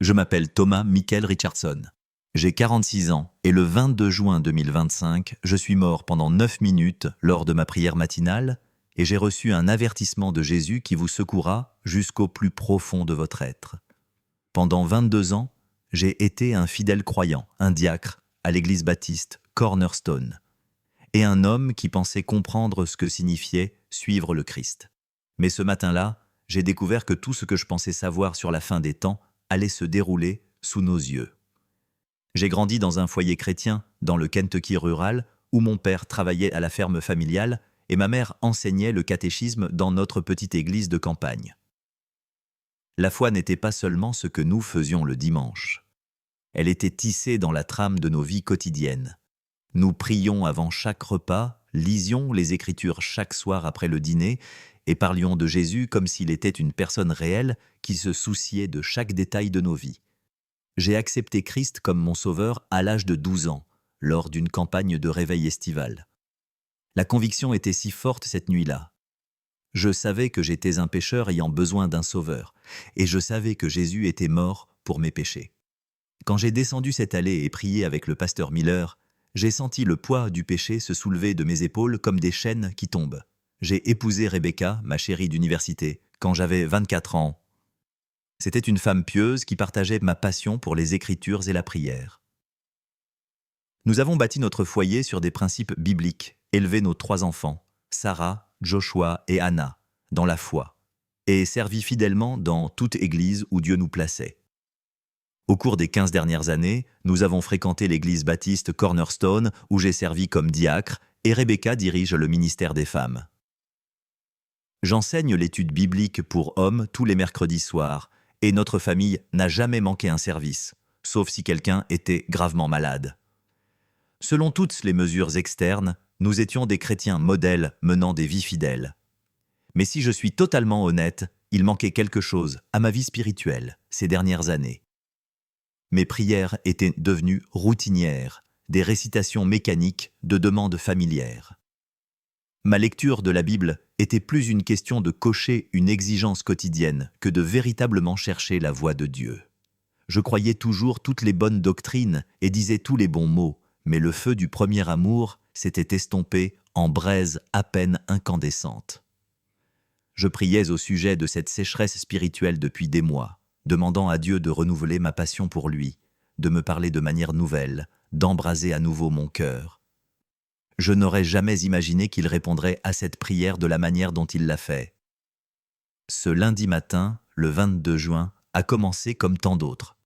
Je m'appelle Thomas Michael Richardson. J'ai 46 ans et le 22 juin 2025, je suis mort pendant 9 minutes lors de ma prière matinale et j'ai reçu un avertissement de Jésus qui vous secouera jusqu'au plus profond de votre être. Pendant 22 ans, j'ai été un fidèle croyant, un diacre à l'église baptiste Cornerstone et un homme qui pensait comprendre ce que signifiait suivre le Christ. Mais ce matin-là, j'ai découvert que tout ce que je pensais savoir sur la fin des temps allait se dérouler sous nos yeux. J'ai grandi dans un foyer chrétien, dans le Kentucky rural, où mon père travaillait à la ferme familiale et ma mère enseignait le catéchisme dans notre petite église de campagne. La foi n'était pas seulement ce que nous faisions le dimanche. Elle était tissée dans la trame de nos vies quotidiennes. Nous prions avant chaque repas, lisions les Écritures chaque soir après le dîner et parlions de Jésus comme s'il était une personne réelle qui se souciait de chaque détail de nos vies. J'ai accepté Christ comme mon sauveur à l'âge de 12 ans, lors d'une campagne de réveil estival. La conviction était si forte cette nuit-là. Je savais que j'étais un pécheur ayant besoin d'un sauveur, et je savais que Jésus était mort pour mes péchés. Quand j'ai descendu cette allée et prié avec le pasteur Miller, j'ai senti le poids du péché se soulever de mes épaules comme des chaînes qui tombent. J'ai épousé Rebecca, ma chérie d'université, quand j'avais 24 ans. C'était une femme pieuse qui partageait ma passion pour les Écritures et la prière. Nous avons bâti notre foyer sur des principes bibliques, élevé nos 3 enfants, Sarah, Joshua et Anna, dans la foi, et servi fidèlement dans toute église où Dieu nous plaçait. Au cours des 15 dernières années, nous avons fréquenté l'église baptiste Cornerstone où j'ai servi comme diacre et Rebecca dirige le ministère des femmes. J'enseigne l'étude biblique pour hommes tous les mercredis soirs et notre famille n'a jamais manqué un service, sauf si quelqu'un était gravement malade. Selon toutes les mesures externes, nous étions des chrétiens modèles menant des vies fidèles. Mais si je suis totalement honnête, il manquait quelque chose à ma vie spirituelle ces dernières années. Mes prières étaient devenues routinières, des récitations mécaniques de demandes familières. Ma lecture de la Bible était plus une question de cocher une exigence quotidienne que de véritablement chercher la voix de Dieu. Je croyais toujours toutes les bonnes doctrines et disais tous les bons mots, mais le feu du premier amour s'était estompé en braise à peine incandescente. Je priais au sujet de cette sécheresse spirituelle depuis des mois, demandant à Dieu de renouveler ma passion pour lui, de me parler de manière nouvelle, d'embraser à nouveau mon cœur. Je n'aurais jamais imaginé qu'il répondrait à cette prière de la manière dont il l'a fait. Ce lundi matin, le 22 juin, a commencé comme tant d'autres.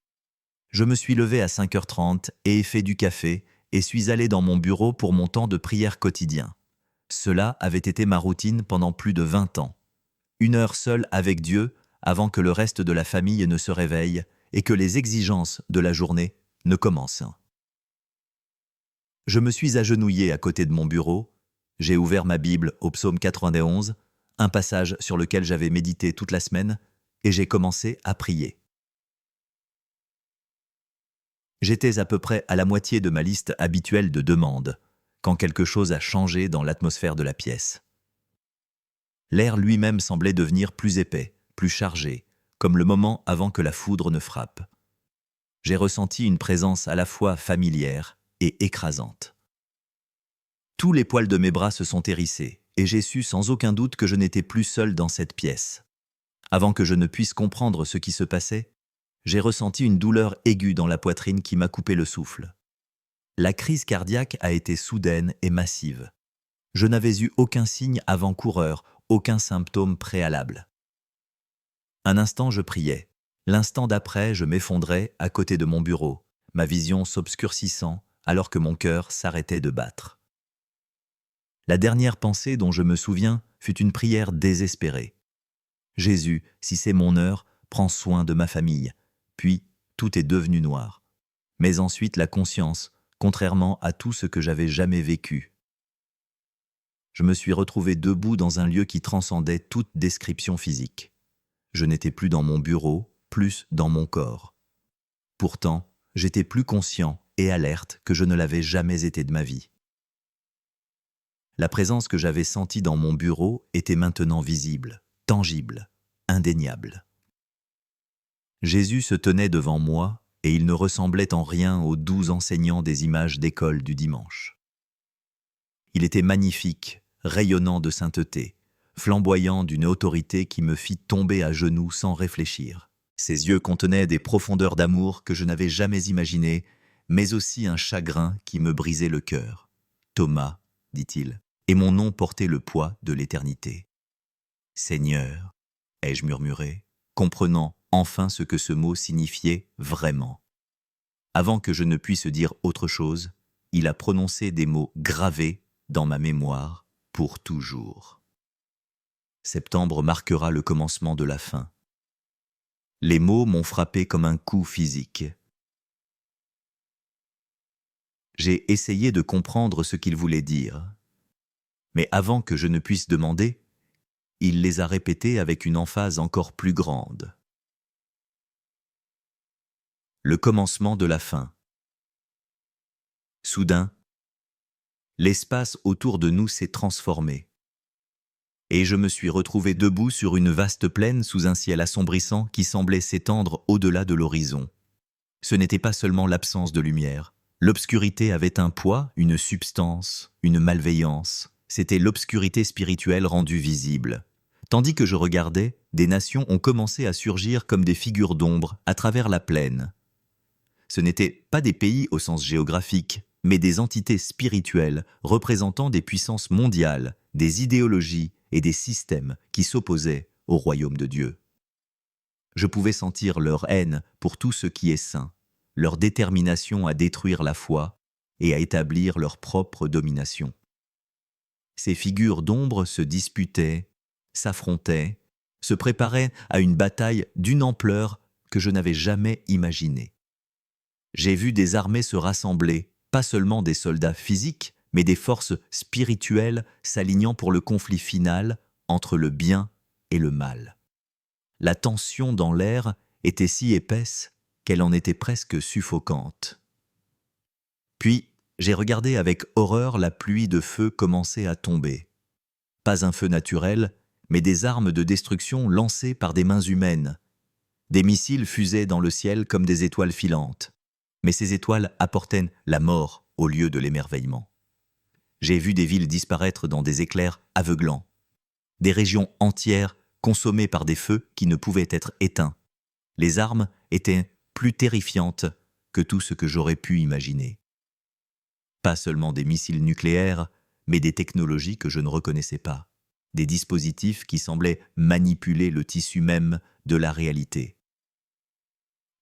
Je me suis levé à 5h30 et ai fait du café et suis allé dans mon bureau pour mon temps de prière quotidien. Cela avait été ma routine pendant plus de 20 ans. 1 heure seule avec Dieu avant que le reste de la famille ne se réveille et que les exigences de la journée ne commencent. Je me suis agenouillé à côté de mon bureau, j'ai ouvert ma Bible au psaume 91, un passage sur lequel j'avais médité toute la semaine, et j'ai commencé à prier. J'étais à peu près à la moitié de ma liste habituelle de demandes, quand quelque chose a changé dans l'atmosphère de la pièce. L'air lui-même semblait devenir plus épais, plus chargé, comme le moment avant que la foudre ne frappe. J'ai ressenti une présence à la fois familière et écrasante. Tous les poils de mes bras se sont hérissés, et j'ai su sans aucun doute que je n'étais plus seul dans cette pièce. Avant que je ne puisse comprendre ce qui se passait, j'ai ressenti une douleur aiguë dans la poitrine qui m'a coupé le souffle. La crise cardiaque a été soudaine et massive. Je n'avais eu aucun signe avant-coureur, aucun symptôme préalable. Un instant, je priais. L'instant d'après, je m'effondrais à côté de mon bureau, ma vision s'obscurcissant alors que mon cœur s'arrêtait de battre. La dernière pensée dont je me souviens fut une prière désespérée. « Jésus, si c'est mon heure, prends soin de ma famille. » Puis, tout est devenu noir. Mais ensuite, la conscience, contrairement à tout ce que j'avais jamais vécu. Je me suis retrouvé debout dans un lieu qui transcendait toute description physique. Je n'étais plus dans mon bureau, plus dans mon corps. Pourtant, j'étais plus conscient et alerte que je ne l'avais jamais été de ma vie. La présence que j'avais sentie dans mon bureau était maintenant visible, tangible, indéniable. Jésus se tenait devant moi et il ne ressemblait en rien aux doux enseignants des images d'école du dimanche. Il était magnifique, rayonnant de sainteté, flamboyant d'une autorité qui me fit tomber à genoux sans réfléchir. Ses yeux contenaient des profondeurs d'amour que je n'avais jamais imaginées, mais aussi un chagrin qui me brisait le cœur. « Thomas, dit-il, et mon nom portait le poids de l'éternité. »« Seigneur, ai-je murmuré, comprenant enfin ce que ce mot signifiait vraiment. Avant que je ne puisse dire autre chose, il a prononcé des mots gravés dans ma mémoire pour toujours. Septembre marquera le commencement de la fin. Les mots m'ont frappé comme un coup physique. J'ai essayé de comprendre ce qu'il voulait dire, mais avant que je ne puisse demander, il les a répétés avec une emphase encore plus grande. Le commencement de la fin. Soudain, l'espace autour de nous s'est transformé, et je me suis retrouvé debout sur une vaste plaine sous un ciel assombrissant qui semblait s'étendre au-delà de l'horizon. Ce n'était pas seulement l'absence de lumière. L'obscurité avait un poids, une substance, une malveillance. C'était l'obscurité spirituelle rendue visible. Tandis que je regardais, des nations ont commencé à surgir comme des figures d'ombre à travers la plaine. Ce n'étaient pas des pays au sens géographique, mais des entités spirituelles représentant des puissances mondiales, des idéologies et des systèmes qui s'opposaient au royaume de Dieu. Je pouvais sentir leur haine pour tout ce qui est saint, leur détermination à détruire la foi et à établir leur propre domination. Ces figures d'ombre se disputaient, s'affrontaient, se préparaient à une bataille d'une ampleur que je n'avais jamais imaginée. J'ai vu des armées se rassembler, pas seulement des soldats physiques, mais des forces spirituelles s'alignant pour le conflit final entre le bien et le mal. La tension dans l'air était si épaisse qu'elle en était presque suffocante. Puis, j'ai regardé avec horreur la pluie de feu commencer à tomber. Pas un feu naturel, mais des armes de destruction lancées par des mains humaines. Des missiles fusaient dans le ciel comme des étoiles filantes. Mais ces étoiles apportaient la mort au lieu de l'émerveillement. J'ai vu des villes disparaître dans des éclairs aveuglants, des régions entières consommées par des feux qui ne pouvaient être éteints. Les armes étaient plus terrifiantes que tout ce que j'aurais pu imaginer. Pas seulement des missiles nucléaires, mais des technologies que je ne reconnaissais pas, des dispositifs qui semblaient manipuler le tissu même de la réalité.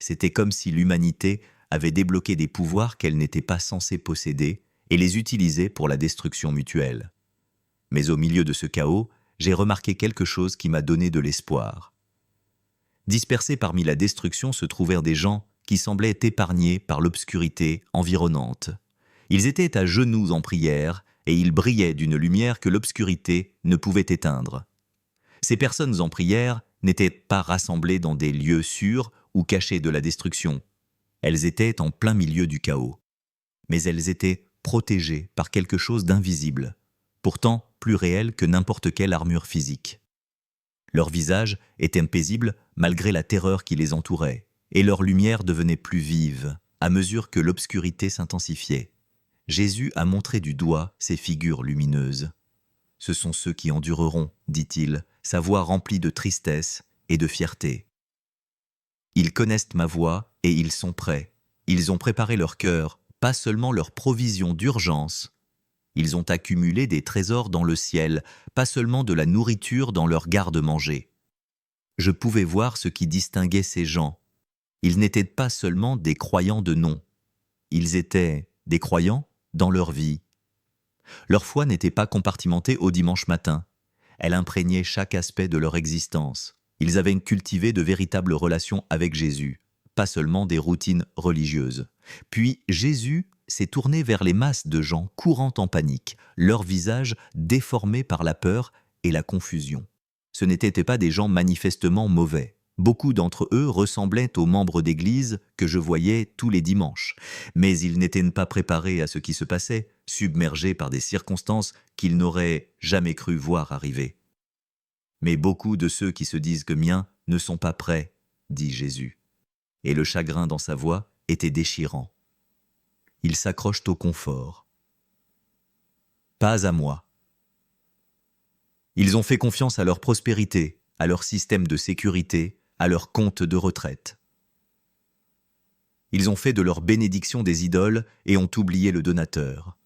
C'était comme si l'humanité avait débloqué des pouvoirs qu'elle n'était pas censée posséder et les utilisait pour la destruction mutuelle. Mais au milieu de ce chaos, j'ai remarqué quelque chose qui m'a donné de l'espoir. Dispersés parmi la destruction se trouvèrent des gens qui semblaient épargnés par l'obscurité environnante. Ils étaient à genoux en prière et ils brillaient d'une lumière que l'obscurité ne pouvait éteindre. Ces personnes en prière n'étaient pas rassemblées dans des lieux sûrs ou cachés de la destruction. Elles étaient en plein milieu du chaos. Mais elles étaient protégées par quelque chose d'invisible, pourtant plus réel que n'importe quelle armure physique. Leurs visages étaient paisibles malgré la terreur qui les entourait, et leur lumière devenait plus vive à mesure que l'obscurité s'intensifiait. Jésus a montré du doigt ces figures lumineuses. « Ce sont ceux qui endureront, dit-il, sa voix remplie de tristesse et de fierté. Ils connaissent ma voix et ils sont prêts. Ils ont préparé leur cœur, pas seulement leur provision d'urgence. Ils ont accumulé des trésors dans le ciel, pas seulement de la nourriture dans leur garde-manger. » Je pouvais voir ce qui distinguait ces gens. Ils n'étaient pas seulement des croyants de nom. Ils étaient des croyants dans leur vie. Leur foi n'était pas compartimentée au dimanche matin. Elle imprégnait chaque aspect de leur existence. Ils avaient cultivé de véritables relations avec Jésus, pas seulement des routines religieuses. Puis Jésus s'est tourné vers les masses de gens courant en panique, leurs visages déformés par la peur et la confusion. Ce n'étaient pas des gens manifestement mauvais. Beaucoup d'entre eux ressemblaient aux membres d'église que je voyais tous les dimanches, mais ils n'étaient pas préparés à ce qui se passait, submergés par des circonstances qu'ils n'auraient jamais cru voir arriver. « Mais beaucoup de ceux qui se disent que miens ne sont pas prêts, dit Jésus. et le chagrin dans sa voix était déchirant. Ils s'accrochent au confort. Pas à moi. Ils ont fait confiance à leur prospérité, à leur système de sécurité, à leur compte de retraite. Ils ont fait de leur bénédiction des idoles et ont oublié le donateur.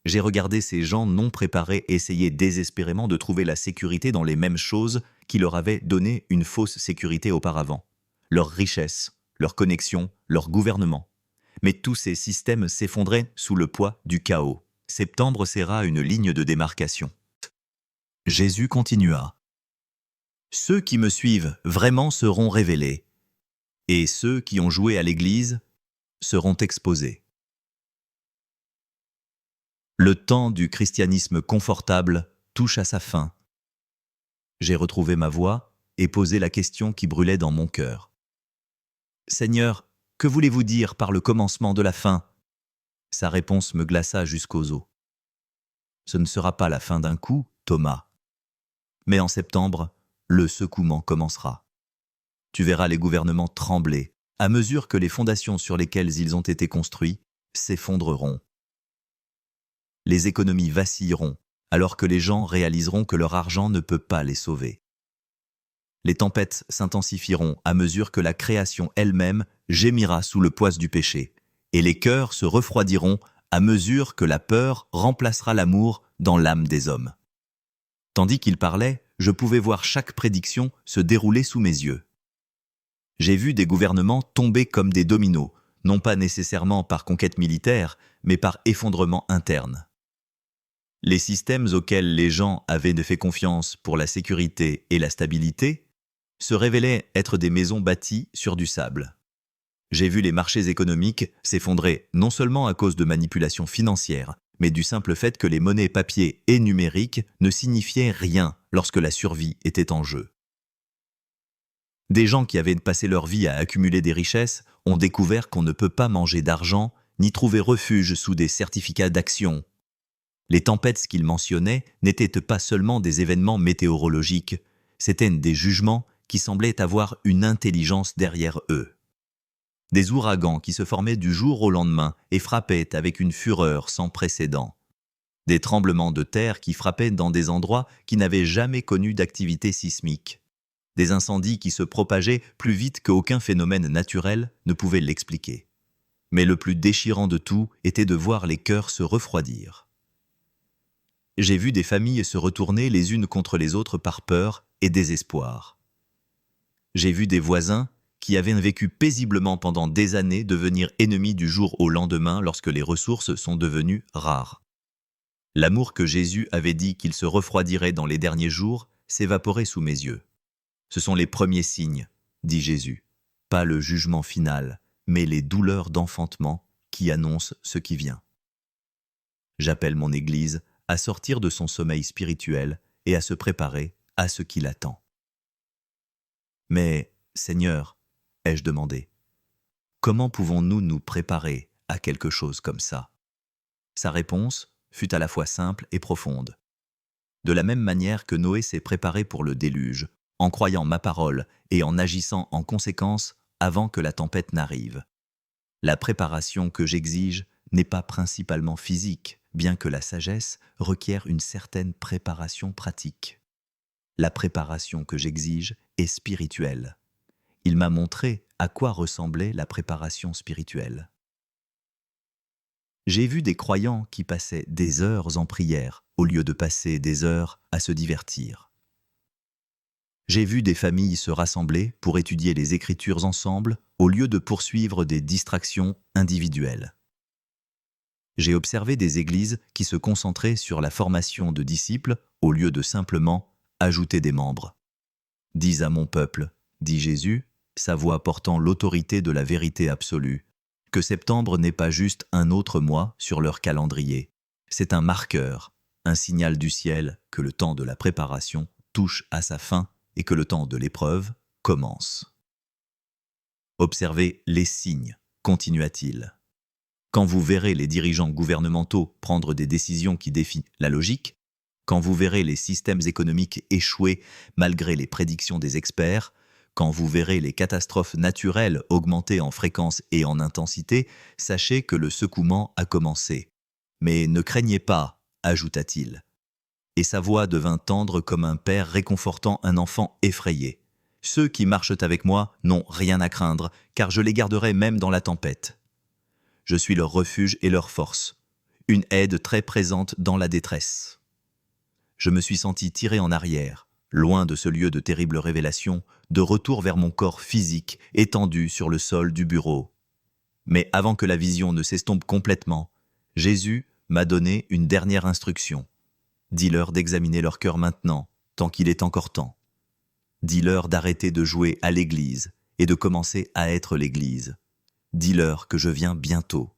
J'ai regardé ces gens non préparés essayer désespérément de trouver la sécurité dans les mêmes choses qui leur avaient donné une fausse sécurité auparavant. Leur richesse, leur connexion, leur gouvernement. Mais tous ces systèmes s'effondraient sous le poids du chaos. Septembre serra une ligne de démarcation. Jésus continua. « Ceux qui me suivent vraiment seront révélés, et ceux qui ont joué à l'Église seront exposés. » Le temps du christianisme confortable touche à sa fin. J'ai retrouvé ma voix et posé la question qui brûlait dans mon cœur. « Seigneur, que voulez-vous dire par le commencement de la fin ?» Sa réponse me glaça jusqu'aux os. « Ce ne sera pas la fin d'un coup, Thomas. Mais en septembre, le secouement commencera. Tu verras les gouvernements trembler à mesure que les fondations sur lesquelles ils ont été construits s'effondreront. Les économies vacilleront alors que les gens réaliseront que leur argent ne peut pas les sauver. Les tempêtes s'intensifieront à mesure que la création elle-même gémira sous le poids du péché, et les cœurs se refroidiront à mesure que la peur remplacera l'amour dans l'âme des hommes. » Tandis qu'il parlait, je pouvais voir chaque prédiction se dérouler sous mes yeux. J'ai vu des gouvernements tomber comme des dominos, non pas nécessairement par conquête militaire, mais par effondrement interne. Les systèmes auxquels les gens avaient fait confiance pour la sécurité et la stabilité se révélaient être des maisons bâties sur du sable. J'ai vu les marchés économiques s'effondrer non seulement à cause de manipulations financières, mais du simple fait que les monnaies papier et numériques ne signifiaient rien lorsque la survie était en jeu. Des gens qui avaient passé leur vie à accumuler des richesses ont découvert qu'on ne peut pas manger d'argent ni trouver refuge sous des certificats d'action. Les tempêtes qu'ils mentionnaient n'étaient pas seulement des événements météorologiques, c'étaient des jugements qui semblaient avoir une intelligence derrière eux. Des ouragans qui se formaient du jour au lendemain et frappaient avec une fureur sans précédent. Des tremblements de terre qui frappaient dans des endroits qui n'avaient jamais connu d'activité sismique. Des incendies qui se propageaient plus vite qu'aucun phénomène naturel ne pouvait l'expliquer. Mais le plus déchirant de tout était de voir les cœurs se refroidir. J'ai vu des familles se retourner les unes contre les autres par peur et désespoir. J'ai vu des voisins qui avaient vécu paisiblement pendant des années devenir ennemis du jour au lendemain lorsque les ressources sont devenues rares. L'amour que Jésus avait dit qu'il se refroidirait dans les derniers jours s'évaporait sous mes yeux. Ce sont les premiers signes, dit Jésus, pas le jugement final, mais les douleurs d'enfantement qui annoncent ce qui vient. J'appelle mon Église à sortir de son sommeil spirituel et à se préparer à ce qui l'attend. Mais, Seigneur, ai-je demandé, comment pouvons-nous nous préparer à quelque chose comme ça ? Sa réponse fut à la fois simple et profonde. De la même manière que Noé s'est préparé pour le déluge, en croyant ma parole et en agissant en conséquence avant que la tempête n'arrive. La préparation que j'exige n'est pas principalement physique, bien que la sagesse requiert une certaine préparation pratique. La préparation que j'exige est spirituelle. Il m'a montré à quoi ressemblait la préparation spirituelle. J'ai vu des croyants qui passaient des heures en prière au lieu de passer des heures à se divertir. J'ai vu des familles se rassembler pour étudier les Écritures ensemble au lieu de poursuivre des distractions individuelles. J'ai observé des églises qui se concentraient sur la formation de disciples au lieu de simplement ajouter des membres. « Dis à mon peuple, dit Jésus, sa voix portant l'autorité de la vérité absolue, que septembre n'est pas juste un autre mois sur leur calendrier. C'est un marqueur, un signal du ciel que le temps de la préparation touche à sa fin et que le temps de l'épreuve commence. Observez les signes, continua-t-il. Quand vous verrez les dirigeants gouvernementaux prendre des décisions qui défient la logique, quand vous verrez les systèmes économiques échouer malgré les prédictions des experts, Quand vous verrez les catastrophes naturelles augmenter en fréquence et en intensité, sachez que le secouement a commencé. Mais ne craignez pas, ajouta-t-il. Et sa voix devint tendre comme un père réconfortant un enfant effrayé. Ceux qui marchent avec moi n'ont rien à craindre, car je les garderai même dans la tempête. Je suis leur refuge et leur force, une aide très présente dans la détresse. Je me suis senti tiré en arrière, loin de ce lieu de terribles révélations, de retour vers mon corps physique, étendu sur le sol du bureau. Mais avant que la vision ne s'estompe complètement, Jésus m'a donné une dernière instruction. Dis-leur d'examiner leur cœur maintenant, tant qu'il est encore temps. Dis-leur d'arrêter de jouer à l'église et de commencer à être l'église. Dis-leur que je viens bientôt.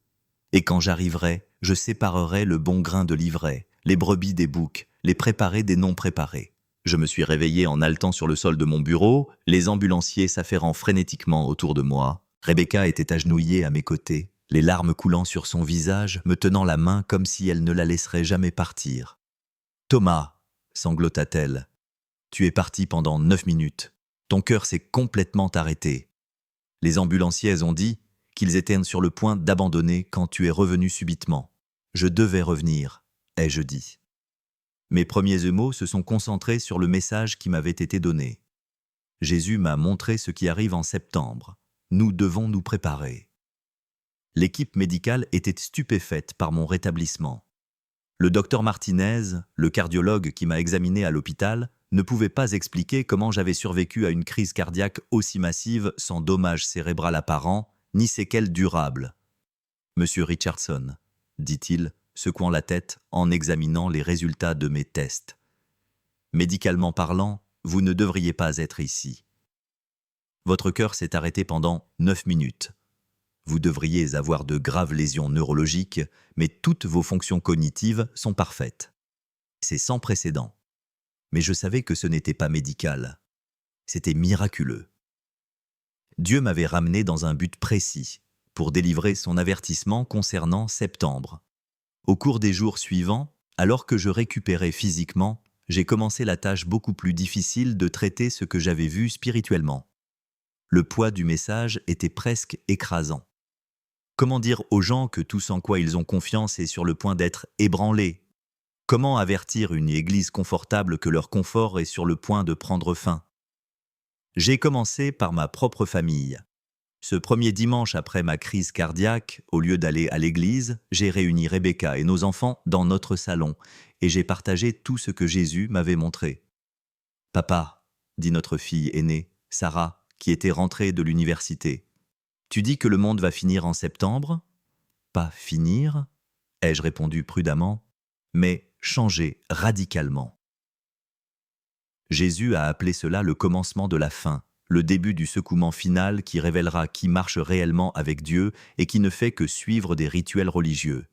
Et quand j'arriverai, je séparerai le bon grain de l'ivraie, les brebis des boucs, les préparés des non préparés. Je me suis réveillé en haletant sur le sol de mon bureau, les ambulanciers s'affairant frénétiquement autour de moi. Rebecca était agenouillée à mes côtés, les larmes coulant sur son visage, me tenant la main comme si elle ne la laisserait jamais partir. « Thomas !» sanglota-t-elle. « Tu es parti pendant 9 minutes. Ton cœur s'est complètement arrêté. Les ambulanciers ont dit qu'ils étaient sur le point d'abandonner quand tu es revenu subitement. Je devais revenir, ai-je dit. Mes premiers mots se sont concentrés sur le message qui m'avait été donné. Jésus m'a montré ce qui arrive en septembre. Nous devons nous préparer. L'équipe médicale était stupéfaite par mon rétablissement. Le docteur Martinez, le cardiologue qui m'a examiné à l'hôpital, ne pouvait pas expliquer comment j'avais survécu à une crise cardiaque aussi massive sans dommage cérébral apparent, ni séquelles durables. « Monsieur Richardson, dit-il, secouant la tête en examinant les résultats de mes tests. Médicalement parlant, vous ne devriez pas être ici. Votre cœur s'est arrêté pendant 9 minutes. Vous devriez avoir de graves lésions neurologiques, mais toutes vos fonctions cognitives sont parfaites. C'est sans précédent. Mais je savais que ce n'était pas médical. C'était miraculeux. Dieu m'avait ramené dans un but précis, pour délivrer son avertissement concernant septembre. Au cours des jours suivants, alors que je récupérais physiquement, j'ai commencé la tâche beaucoup plus difficile de traiter ce que j'avais vu spirituellement. Le poids du message était presque écrasant. Comment dire aux gens que tout en quoi ils ont confiance est sur le point d'être ébranlé? Comment avertir une église confortable que leur confort est sur le point de prendre fin? J'ai commencé par ma propre famille. Ce premier dimanche après ma crise cardiaque, au lieu d'aller à l'église, j'ai réuni Rebecca et nos enfants dans notre salon et j'ai partagé tout ce que Jésus m'avait montré. « Papa, dit notre fille aînée, Sarah, qui était rentrée de l'université, tu dis que le monde va finir en septembre ? Pas finir, ai-je répondu prudemment, mais changer radicalement. Jésus a appelé cela le commencement de la fin, le début du secouement final qui révélera qui marche réellement avec Dieu et qui ne fait que suivre des rituels religieux.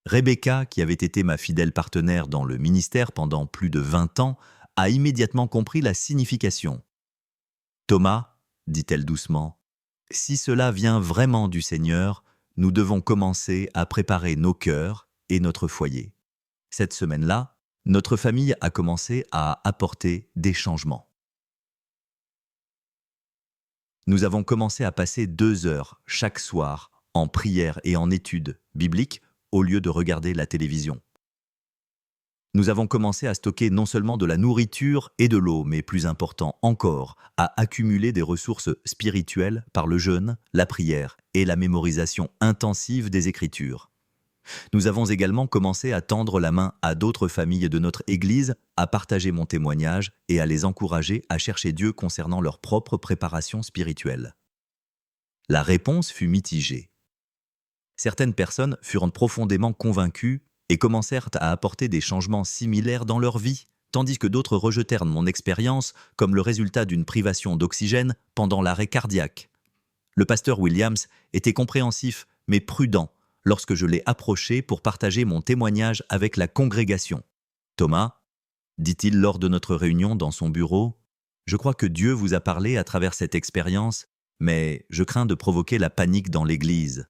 Rebecca, qui avait été ma fidèle partenaire dans le ministère pendant plus de 20 ans, a immédiatement compris la signification. « Thomas, dit-elle doucement, si cela vient vraiment du Seigneur, nous devons commencer à préparer nos cœurs et notre foyer. » Cette semaine-là, notre famille a commencé à apporter des changements. Nous avons commencé à passer 2 heures chaque soir en prière et en études bibliques au lieu de regarder la télévision. Nous avons commencé à stocker non seulement de la nourriture et de l'eau, mais plus important encore, à accumuler des ressources spirituelles par le jeûne, la prière et la mémorisation intensive des Écritures. Nous avons également commencé à tendre la main à d'autres familles de notre Église, à partager mon témoignage et à les encourager à chercher Dieu concernant leur propre préparation spirituelle. La réponse fut mitigée. Certaines personnes furent profondément convaincues et commencèrent à apporter des changements similaires dans leur vie, tandis que d'autres rejetèrent mon expérience comme le résultat d'une privation d'oxygène pendant l'arrêt cardiaque. Le pasteur Williams était compréhensif mais prudent lorsque je l'ai approché pour partager mon témoignage avec la congrégation. « Thomas, dit-il lors de notre réunion dans son bureau, je crois que Dieu vous a parlé à travers cette expérience, mais je crains de provoquer la panique dans l'Église. »«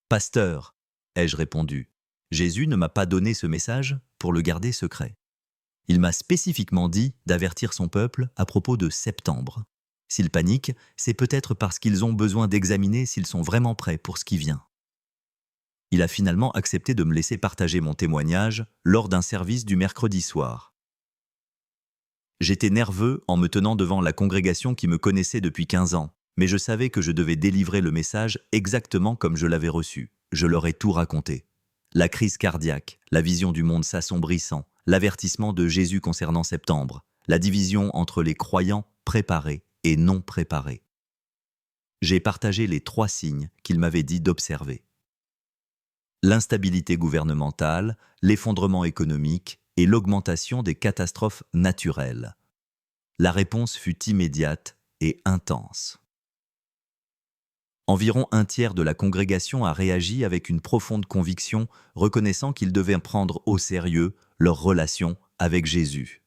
Pasteur, ai-je répondu, Jésus ne m'a pas donné ce message pour le garder secret. Il m'a spécifiquement dit d'avertir son peuple à propos de septembre. S'ils paniquent, c'est peut-être parce qu'ils ont besoin d'examiner s'ils sont vraiment prêts pour ce qui vient. Il a finalement accepté de me laisser partager mon témoignage lors d'un service du mercredi soir. J'étais nerveux en me tenant devant la congrégation qui me connaissait depuis 15 ans, mais je savais que je devais délivrer le message exactement comme je l'avais reçu. Je leur ai tout raconté. La crise cardiaque, la vision du monde s'assombrissant, l'avertissement de Jésus concernant septembre, la division entre les croyants préparés et non préparés. J'ai partagé les 3 signes qu'il m'avait dit d'observer. L'instabilité gouvernementale, l'effondrement économique et l'augmentation des catastrophes naturelles. La réponse fut immédiate et intense. Environ un tiers de la congrégation a réagi avec une profonde conviction, reconnaissant qu'ils devaient prendre au sérieux leur relation avec Jésus.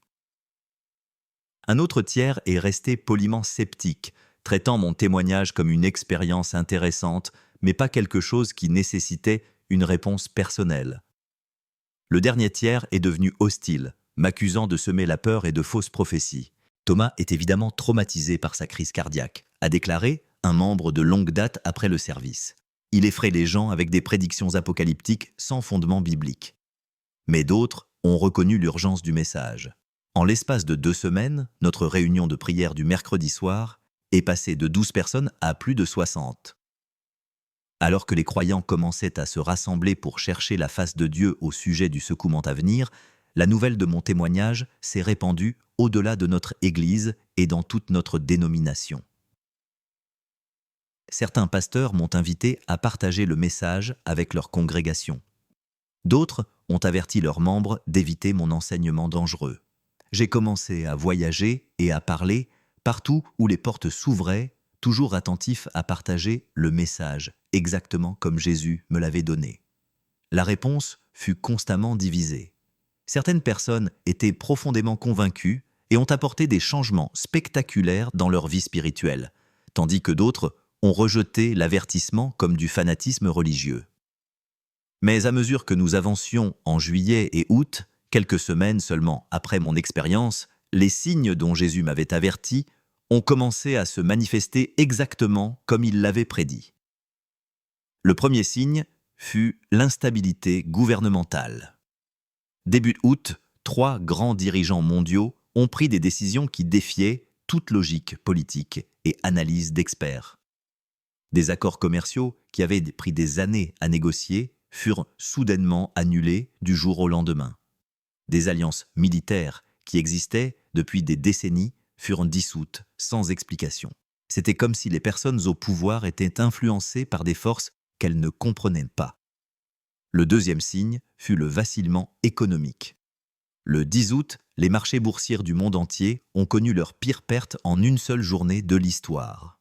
Un autre tiers est resté poliment sceptique, traitant mon témoignage comme une expérience intéressante, mais pas quelque chose qui nécessitait une réponse personnelle. Le dernier tiers est devenu hostile, m'accusant de semer la peur et de fausses prophéties. Thomas est évidemment traumatisé par sa crise cardiaque, a déclaré un membre de longue date après le service. Il effraie les gens avec des prédictions apocalyptiques sans fondement biblique. Mais d'autres ont reconnu l'urgence du message. En l'espace de 2 semaines, notre réunion de prière du mercredi soir est passée de 12 personnes à plus de 60. Alors que les croyants commençaient à se rassembler pour chercher la face de Dieu au sujet du secouement à venir, la nouvelle de mon témoignage s'est répandue au-delà de notre Église et dans toute notre dénomination. Certains pasteurs m'ont invité à partager le message avec leur congrégation. D'autres ont averti leurs membres d'éviter mon enseignement dangereux. J'ai commencé à voyager et à parler partout où les portes s'ouvraient, toujours attentif à partager le message, exactement comme Jésus me l'avait donné. La réponse fut constamment divisée. Certaines personnes étaient profondément convaincues et ont apporté des changements spectaculaires dans leur vie spirituelle, tandis que d'autres ont rejeté l'avertissement comme du fanatisme religieux. Mais à mesure que nous avancions en juillet et août, quelques semaines seulement après mon expérience, les signes dont Jésus m'avait averti ont commencé à se manifester exactement comme il l'avait prédit. Le premier signe fut l'instabilité gouvernementale. Début août, 3 grands dirigeants mondiaux ont pris des décisions qui défiaient toute logique politique et analyse d'experts. Des accords commerciaux qui avaient pris des années à négocier furent soudainement annulés du jour au lendemain. Des alliances militaires qui existaient depuis des décennies furent dissoutes sans explication. C'était comme si les personnes au pouvoir étaient influencées par des forces qu'elles ne comprenaient pas. Le deuxième signe fut le vacillement économique. Le 10 août, les marchés boursiers du monde entier ont connu leur pire perte en une seule journée de l'histoire.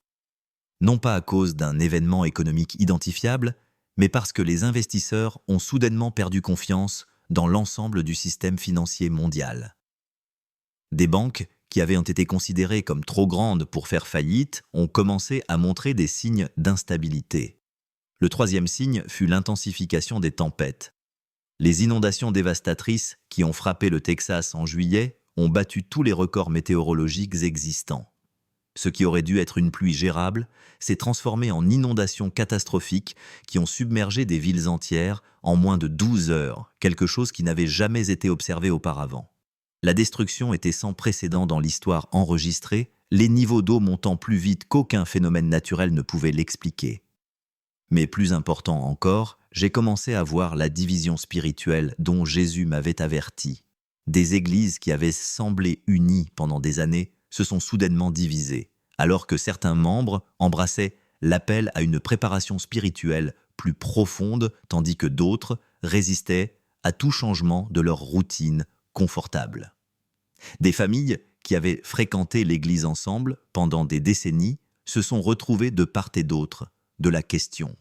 Non pas à cause d'un événement économique identifiable, mais parce que les investisseurs ont soudainement perdu confiance dans l'ensemble du système financier mondial. Des banques, qui avaient été considérées comme trop grandes pour faire faillite, ont commencé à montrer des signes d'instabilité. Le troisième signe fut l'intensification des tempêtes. Les inondations dévastatrices qui ont frappé le Texas en juillet ont battu tous les records météorologiques existants. Ce qui aurait dû être une pluie gérable s'est transformé en inondations catastrophiques qui ont submergé des villes entières en moins de 12 heures, quelque chose qui n'avait jamais été observé auparavant. La destruction était sans précédent dans l'histoire enregistrée, les niveaux d'eau montant plus vite qu'aucun phénomène naturel ne pouvait l'expliquer. Mais plus important encore, j'ai commencé à voir la division spirituelle dont Jésus m'avait averti. Des églises qui avaient semblé unies pendant des années se sont soudainement divisées, alors que certains membres embrassaient l'appel à une préparation spirituelle plus profonde, tandis que d'autres résistaient à tout changement de leur routine confortable. Des familles qui avaient fréquenté l'Église ensemble pendant des décennies se sont retrouvées de part et d'autre de la question: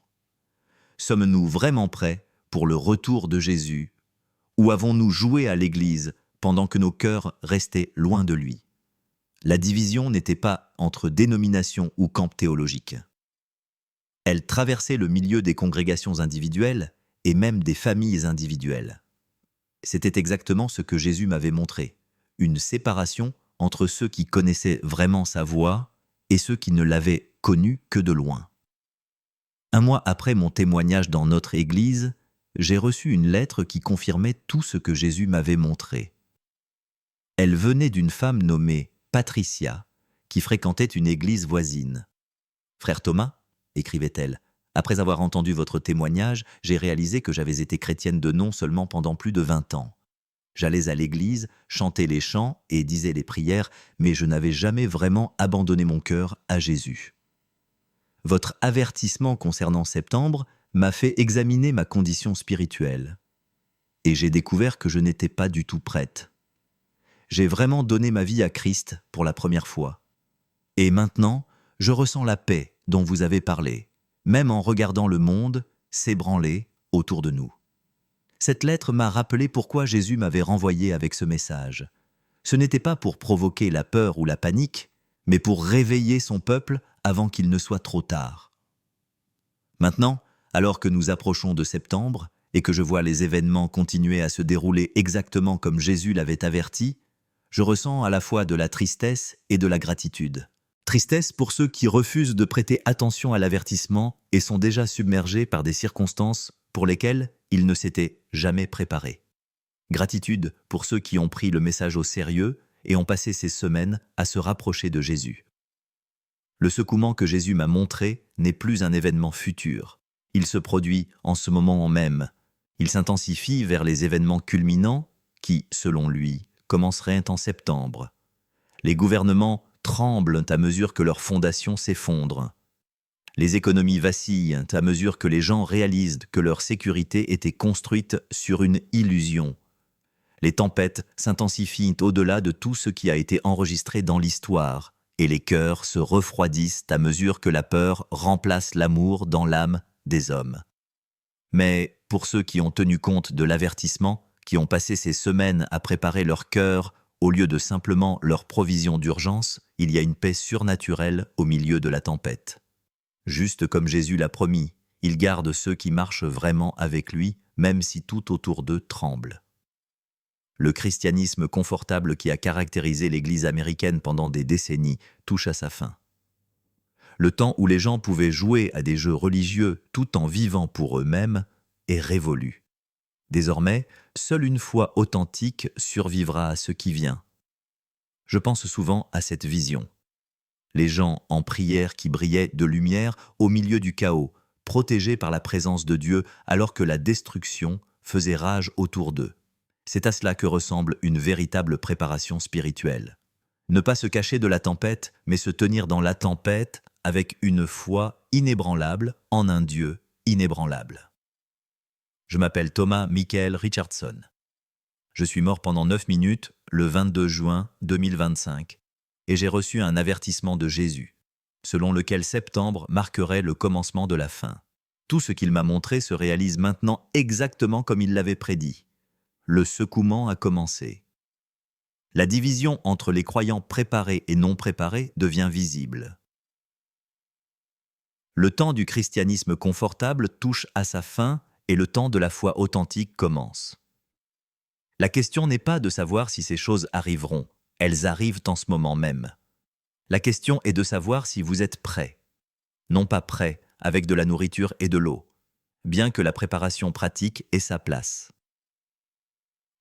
sommes-nous vraiment prêts pour le retour de Jésus, ou avons-nous joué à l'Église pendant que nos cœurs restaient loin de lui? La division n'était pas entre dénominations ou camps théologiques. Elle traversait le milieu des congrégations individuelles et même des familles individuelles. C'était exactement ce que Jésus m'avait montré, une séparation entre ceux qui connaissaient vraiment sa voix et ceux qui ne l'avaient connu que de loin. Un mois après mon témoignage dans notre église, j'ai reçu une lettre qui confirmait tout ce que Jésus m'avait montré. Elle venait d'une femme nommée Patricia, qui fréquentait une église voisine. « Frère Thomas », écrivait-elle, « après avoir entendu votre témoignage, j'ai réalisé que j'avais été chrétienne de nom seulement pendant plus de 20 ans. J'allais à l'église, chantais les chants et disais les prières, mais je n'avais jamais vraiment abandonné mon cœur à Jésus. Votre avertissement concernant septembre m'a fait examiner ma condition spirituelle. Et j'ai découvert que je n'étais pas du tout prête. J'ai vraiment donné ma vie à Christ pour la première fois. Et maintenant, je ressens la paix dont vous avez parlé, même en regardant le monde s'ébranler autour de nous. Cette lettre m'a rappelé pourquoi Jésus m'avait renvoyé avec ce message. Ce n'était pas pour provoquer la peur ou la panique, mais pour réveiller son peuple avant qu'il ne soit trop tard. Maintenant, alors que nous approchons de septembre et que je vois les événements continuer à se dérouler exactement comme Jésus l'avait averti, je ressens à la fois de la tristesse et de la gratitude. Tristesse pour ceux qui refusent de prêter attention à l'avertissement et sont déjà submergés par des circonstances pour lesquelles ils ne s'étaient jamais préparés. Gratitude pour ceux qui ont pris le message au sérieux et ont passé ces semaines à se rapprocher de Jésus. Le secouement que Jésus m'a montré n'est plus un événement futur. Il se produit en ce moment même. Il s'intensifie vers les événements culminants qui, selon lui, commenceraient en septembre. Les gouvernements tremblent à mesure que leurs fondations s'effondrent. Les économies vacillent à mesure que les gens réalisent que leur sécurité était construite sur une illusion. Les tempêtes s'intensifient au-delà de tout ce qui a été enregistré dans l'histoire, et les cœurs se refroidissent à mesure que la peur remplace l'amour dans l'âme des hommes. Mais pour ceux qui ont tenu compte de l'avertissement, qui ont passé ces semaines à préparer leur cœur au lieu de simplement leur provision d'urgence, il y a une paix surnaturelle au milieu de la tempête. Juste comme Jésus l'a promis, il garde ceux qui marchent vraiment avec lui, même si tout autour d'eux tremble. Le christianisme confortable qui a caractérisé l'Église américaine pendant des décennies touche à sa fin. Le temps où les gens pouvaient jouer à des jeux religieux tout en vivant pour eux-mêmes est révolu. Désormais, seule une foi authentique survivra à ce qui vient. Je pense souvent à cette vision. Les gens en prière qui brillaient de lumière au milieu du chaos, protégés par la présence de Dieu alors que la destruction faisait rage autour d'eux. C'est à cela que ressemble une véritable préparation spirituelle. Ne pas se cacher de la tempête, mais se tenir dans la tempête avec une foi inébranlable en un Dieu inébranlable. Je m'appelle Thomas Michael Richardson. Je suis mort pendant 9 minutes le 22 juin 2025 et j'ai reçu un avertissement de Jésus, selon lequel septembre marquerait le commencement de la fin. Tout ce qu'il m'a montré se réalise maintenant exactement comme il l'avait prédit. Le secouement a commencé. La division entre les croyants préparés et non préparés devient visible. Le temps du christianisme confortable touche à sa fin et le temps de la foi authentique commence. La question n'est pas de savoir si ces choses arriveront, elles arrivent en ce moment même. La question est de savoir si vous êtes prêt. Non pas prêt avec de la nourriture et de l'eau, bien que la préparation pratique ait sa place.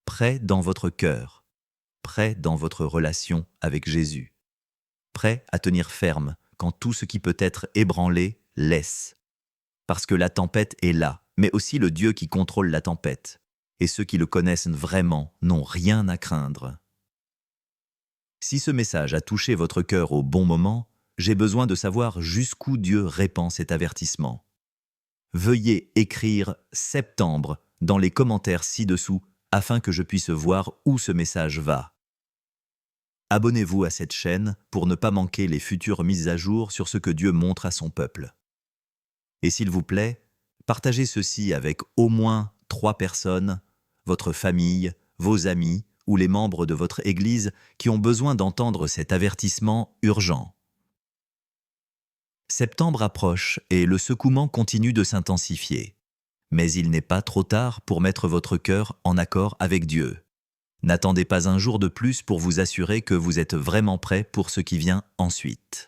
Prêt dans votre cœur, prêt dans votre relation avec Jésus, prêt à tenir ferme quand tout ce qui peut être ébranlé laisse. Parce que la tempête est là, mais aussi le Dieu qui contrôle la tempête. Et ceux qui le connaissent vraiment n'ont rien à craindre. Si ce message a touché votre cœur au bon moment, j'ai besoin de savoir jusqu'où Dieu répand cet avertissement. Veuillez écrire « septembre » dans les commentaires ci-dessous afin que je puisse voir où ce message va. Abonnez-vous à cette chaîne pour ne pas manquer les futures mises à jour sur ce que Dieu montre à son peuple. Et s'il vous plaît, partagez ceci avec au moins 3 personnes, votre famille, vos amis ou les membres de votre Église qui ont besoin d'entendre cet avertissement urgent. Septembre approche et le secouement continue de s'intensifier. Mais il n'est pas trop tard pour mettre votre cœur en accord avec Dieu. N'attendez pas un jour de plus pour vous assurer que vous êtes vraiment prêt pour ce qui vient ensuite.